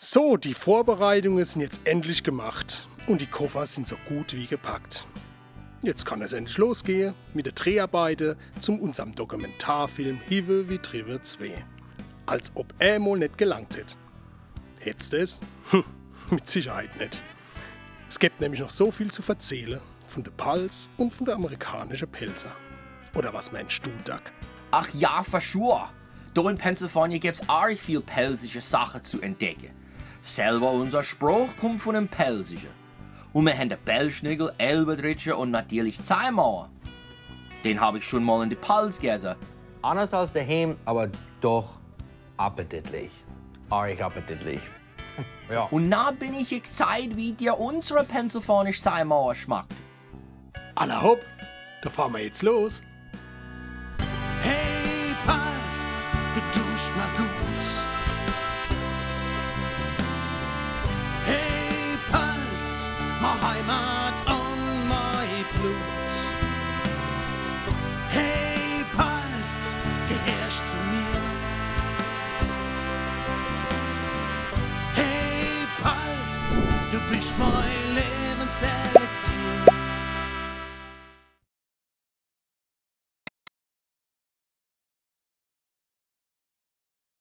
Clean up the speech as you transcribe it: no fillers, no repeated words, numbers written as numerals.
So, die Vorbereitungen sind jetzt endlich gemacht und die Koffer sind so gut wie gepackt. Jetzt kann es endlich losgehen mit der Dreharbeiten zu unserem Dokumentarfilm Hive wie Trive 2. Als ob er mal nicht gelangt hätte. Hättest du es? Mit Sicherheit nicht. Es gibt nämlich noch so viel zu erzählen von der Pals und von der amerikanischen Pelzer. Oder was meinst du, Doug? Ach ja, for sure. Da in Pennsylvania gibt's arg viel pelzische Sachen zu entdecken. Selber unser Spruch kommt von dem Pelzischen. Und wir haben den Bellschnigel, Elberdritsche und natürlich Zeimauer. Den habe ich schon mal in die Pals gegessen. Anders als daheim, aber doch appetitlich. Arg appetitlich. Ja. Und na bin ich excited, wie dir unsere pennsylvanische Zeimauer schmeckt. Alla hopp, da fahren wir jetzt los. Hey Pals, du tust mal gut. Hey Pals, ma Heimat und mein Blut. Hey Pals, gehörst zu mir. Hey Pals, du bist mein